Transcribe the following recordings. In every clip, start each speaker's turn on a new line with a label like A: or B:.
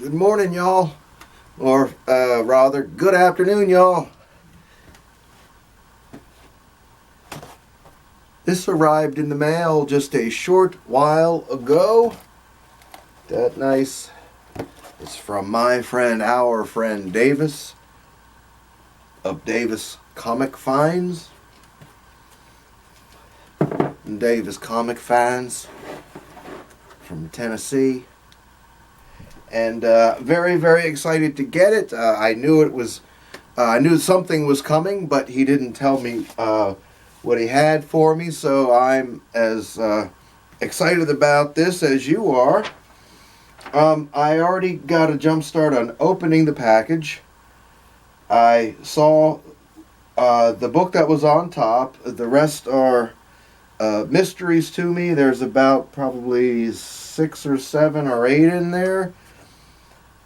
A: Good morning, y'all. Or rather, good afternoon, y'all. This arrived in the mail just a short while ago. That nice. It's from our friend Davis of Davis Comic Finds. Davis Comic Finds from Tennessee. And very, very excited to get it. I knew something was coming, but he didn't tell me what he had for me, so I'm as excited about this as you are. I already got a jump start on opening the package. I saw the book that was on top. The rest are mysteries to me. There's about probably 6 or 7 or 8 in there.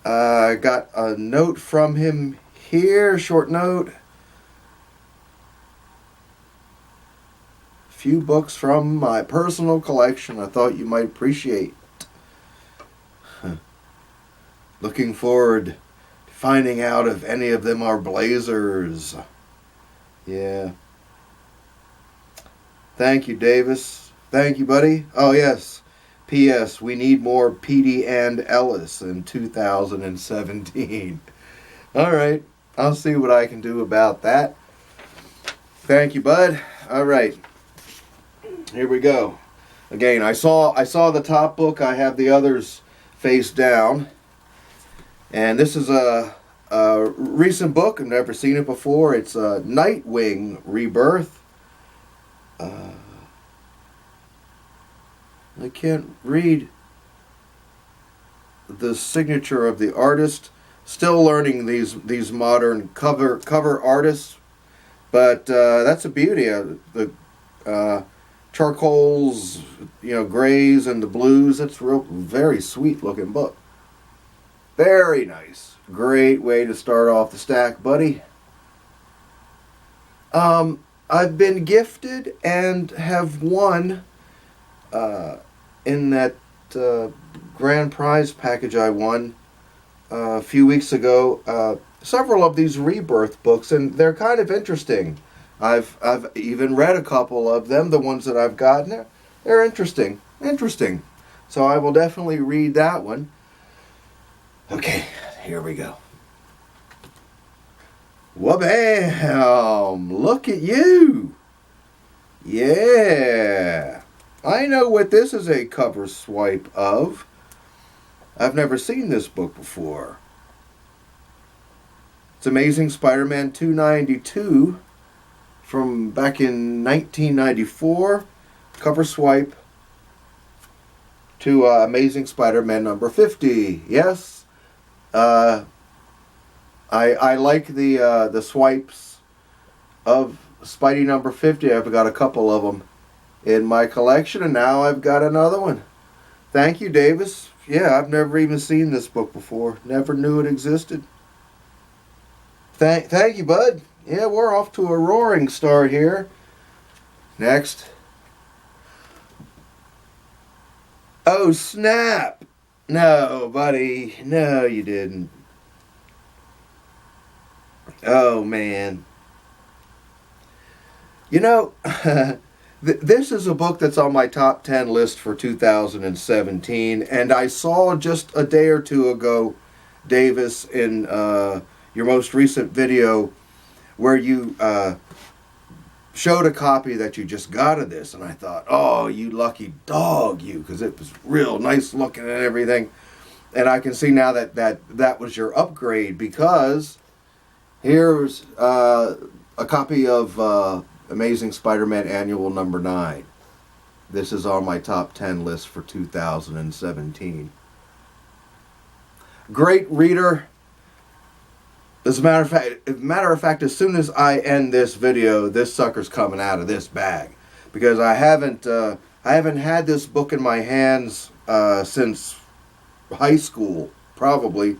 A: I got a note from him here, short note. Few books from my personal collection I thought you might appreciate. Looking forward to finding out if any of them are blazers. Yeah. Thank you, Davis. Thank you, buddy. Oh, yes. P.S. We need more Petey and Ellis in 2017. All right. I'll see what I can do about that. Thank you, bud. All right. Here we go. Again, I saw the top book. I have the others face down. And this is a recent book. I've never seen it before. It's Nightwing Rebirth. I can't read the signature of the artist. Still learning these modern cover artists, but that's a beauty. The charcoals, grays and the blues. That's very sweet looking book. Very nice. Great way to start off the stack, buddy. I've been gifted and have won in that grand prize package I won a few weeks ago, several of these Rebirth books, and they're kind of interesting. I've even read a couple of them, the ones that I've gotten. They're interesting. So I will definitely read that one. Okay, here we go. Wha-bam! Look at you! Yeah! I know what this is a cover swipe of. I've never seen this book before. It's Amazing Spider-Man 292 from back in 1994. Cover swipe to Amazing Spider-Man number 50. Yes, I like the swipes of Spidey number 50. I've got a couple of them in my collection, and now I've got another one. Thank you, Davis. Yeah, I've never even seen this book before. Never knew it existed. Thank you, bud. Yeah, we're off to a roaring start here. Next. Oh, snap. No, buddy. No, you didn't. Oh, man. This is a book that's on my top 10 list for 2017, and I saw just a day or two ago, Davis, in your most recent video, where you showed a copy that you just got of this, and I thought, oh, you lucky dog, you, because it was real nice looking and everything. And I can see now that was your upgrade, because here's a copy of Amazing Spider-Man Annual number 9. This is on my top 10 list for 2017. Great reader. As a matter of fact, as soon as I end this video, this sucker's coming out of this bag, because I haven't had this book in my hands since high school, probably.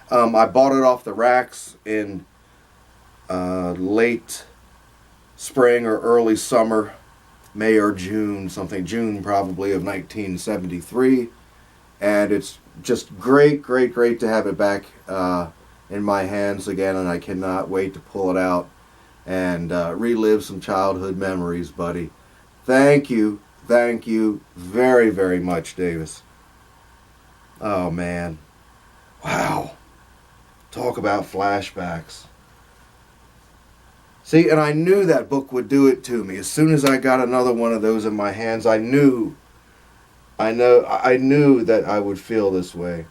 A: I bought it off the racks in late spring or early summer, May or June, June probably of 1973, and it's just great to have it back in my hands again, and I cannot wait to pull it out and relive some childhood memories, buddy. Thank you very much, Davis. Oh man, wow, talk about flashbacks. See, and I knew that book would do it to me. As soon as I got another one of those in my hands, I knew that I would feel this way.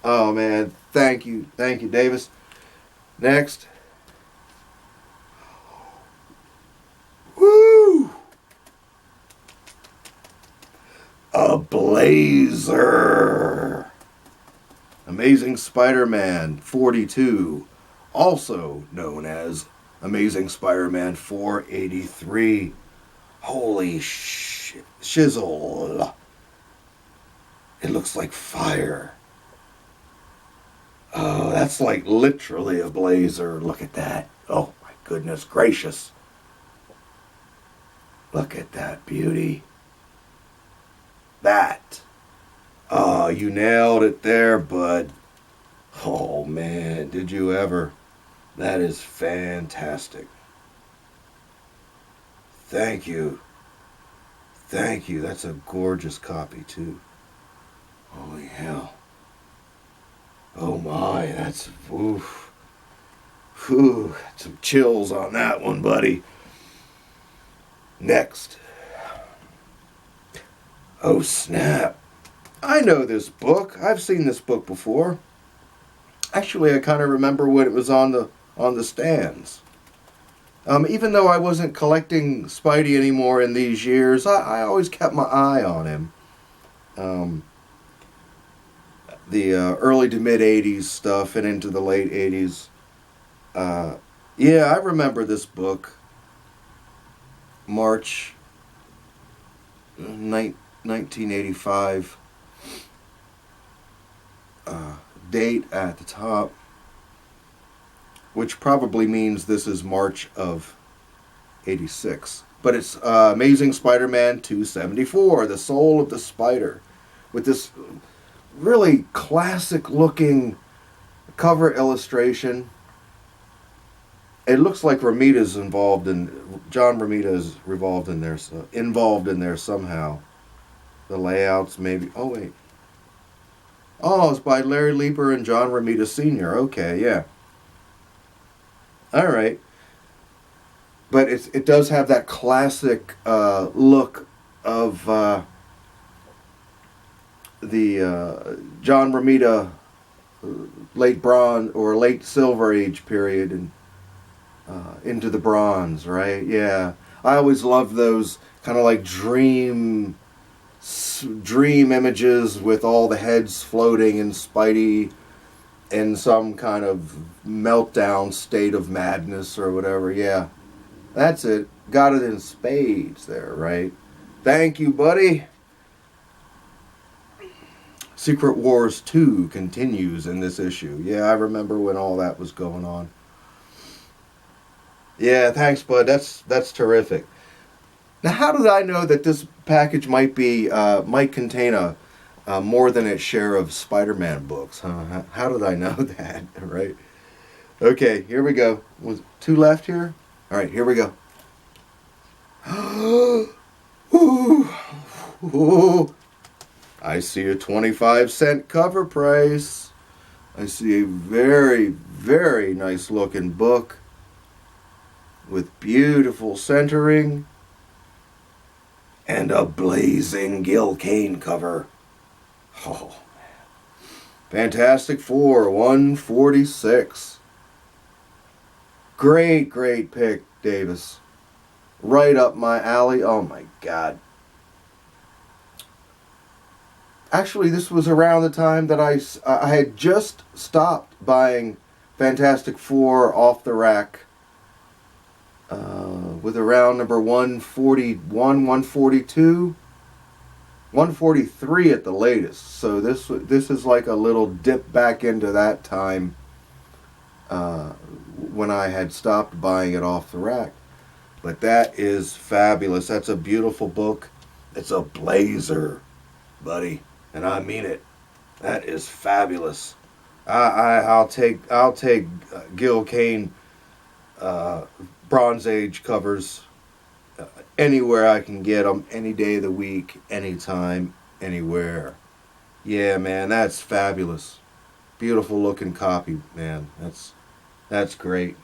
A: Oh man, thank you, Davis. Next. Woo! A Blazer. Amazing Spider-Man 42, also known as Amazing Spider-Man 483. Holy shizzle. It looks like fire. Oh, that's like literally a blazer. Look at that. Oh my goodness gracious. Look at that beauty. That. Oh, you nailed it there, bud. Oh man, did you ever. That is fantastic. Thank you. That's a gorgeous copy too. Holy hell. Oh my, that's, oof. Whew, some chills on that one, buddy. Next. Oh snap. I know this book. I've seen this book before. Actually, I kind of remember when it was on the stands. Even though I wasn't collecting Spidey anymore in these years, I always kept my eye on him. The early to mid 80s stuff and into the late 80s. Yeah, I remember this book. March 1985. Date at the top, which probably means this is March of 86. But it's Amazing Spider-Man 274, The Soul of the Spider, with this really classic looking cover illustration. It looks like John Romita is involved in there somehow. The layouts maybe, oh wait. Oh, it's by Larry Lieber and John Romita Sr. Okay, yeah. Alright. But it does have that classic look of the John Romita late Bronze or late Silver Age period and into the Bronze, right? Yeah. I always loved those kind of like dream images with all the heads floating and Spidey in some kind of meltdown state of madness or whatever. Yeah, that's it. Got it in spades there, right? Thank you, buddy. Secret Wars 2 continues in this issue. Yeah, I remember when all that was going on. Yeah, thanks, bud. That's terrific. Now, how did I know that this package might contain a more than its share of Spider-Man books? Huh? How did I know that? Right? Okay, here we go. Was 2 left here? All right, here we go. Ooh. I see a 25-cent cover price. I see a very, very nice looking book with beautiful centering. And a blazing Gil Kane cover. Oh, Fantastic Four 146. Great pick, Davis. Right up my alley. Oh my God. Actually, this was around the time that I had just stopped buying Fantastic Four off the rack. With around number 141, 142, 143 at the latest. So this is like a little dip back into that time when I had stopped buying it off the rack. But that is fabulous. That's a beautiful book. It's a blazer, buddy, and I mean it. That is fabulous. I'll take Gil Kane Bronze Age covers anywhere I can get them, any day of the week, anytime, anywhere. Yeah, man, that's fabulous. Beautiful looking copy, man. That's great.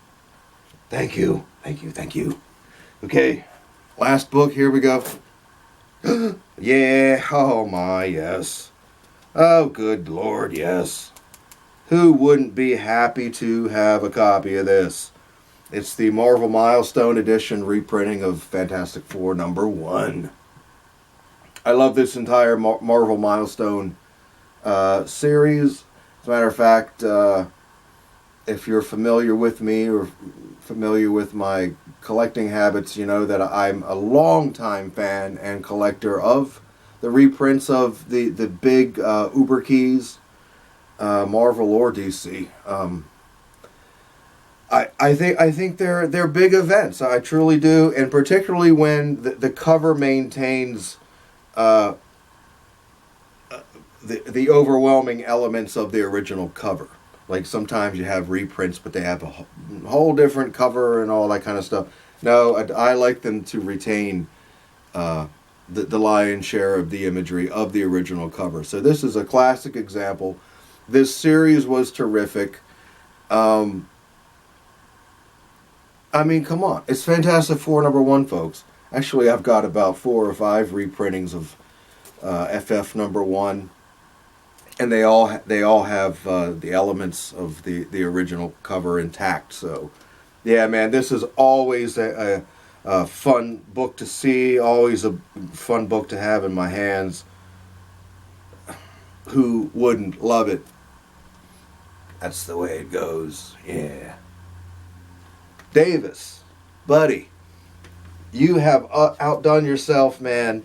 A: Thank you, thank you, thank you. Okay, last book. Here we go. Yeah. Oh my, yes. Oh, good Lord, yes. Who wouldn't be happy to have a copy of this? It's the Marvel Milestone Edition reprinting of Fantastic Four #1. I love this entire Marvel Milestone series. As a matter of fact, if you're familiar with me or familiar with my collecting habits, you know that I'm a longtime fan and collector of the reprints of the big Uber keys, Marvel or DC. I think they're big events. I truly do, and particularly when the cover maintains the overwhelming elements of the original cover. Like sometimes you have reprints, but they have a whole different cover and all that kind of stuff. No, I like them to retain the lion's share of the imagery of the original cover. So this is a classic example. This series was terrific. I mean, come on. It's Fantastic Four #1, folks. Actually, I've got about 4 or 5 reprintings of FF #1. And they all have the elements of the original cover intact. So, yeah, man, this is always a fun book to see. Always a fun book to have in my hands. Who wouldn't love it? That's the way it goes. Yeah. Davis, buddy, you have outdone yourself, man.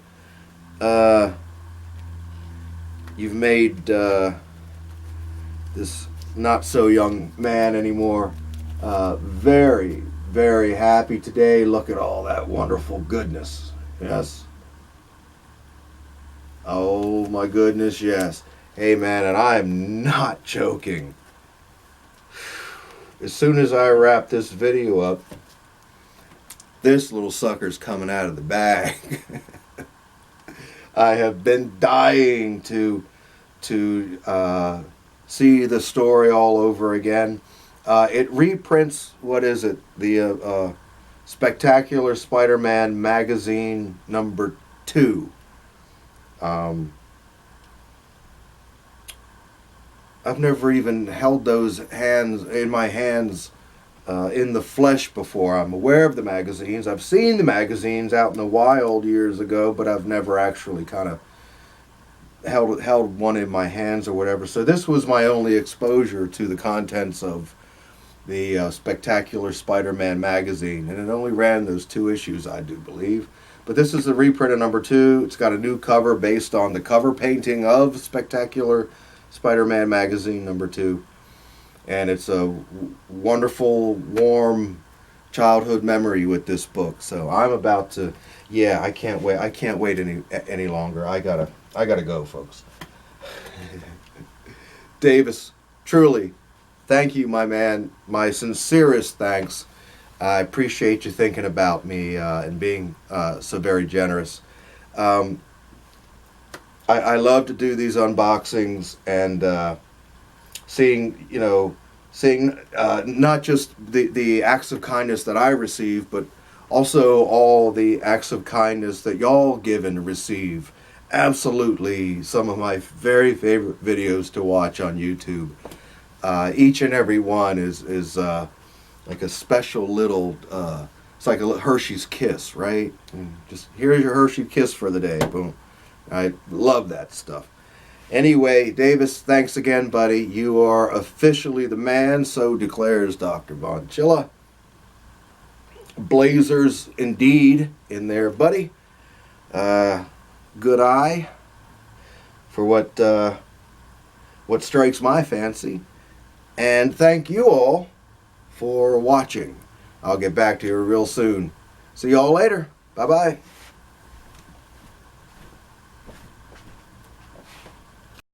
A: You've made this not so young man anymore very, very happy today. Look at all that wonderful goodness. Yes. Oh my goodness, yes. Hey man, and I am not joking. As soon as I wrap this video up, this little sucker's coming out of the bag. I have been dying to see the story all over again. It reprints, what is it? The Spectacular Spider-Man magazine #2. I've never even held those hands in my hands in the flesh before. I'm aware of the magazines. I've seen the magazines out in the wild years ago, but I've never actually kind of held one in my hands or whatever. So this was my only exposure to the contents of the Spectacular Spider-Man magazine, and it only ran those 2 issues, I do believe. But this is the reprint of #2. It's got a new cover based on the cover painting of Spectacular Spider-Man magazine #2. And it's a wonderful, warm childhood memory with this book. So I'm about to, yeah, I can't wait. I can't wait any longer. I gotta go, folks. Davis, truly, thank you, my man. My sincerest thanks. I appreciate you thinking about me and being so very generous. I love to do these unboxings and seeing not just the acts of kindness that I receive, but also all the acts of kindness that y'all give and receive. Absolutely some of my very favorite videos to watch on YouTube. Each and every one is like a special little, it's like a Hershey's Kiss, right? And just here's your Hershey Kiss for the day. Boom. I love that stuff. Anyway, Davis, thanks again, buddy. You are officially the man, so declares Dr. Von Chilla. Blazers indeed in there, buddy. Good eye for what strikes my fancy. And thank you all for watching. I'll get back to you real soon. See y'all later. Bye-bye.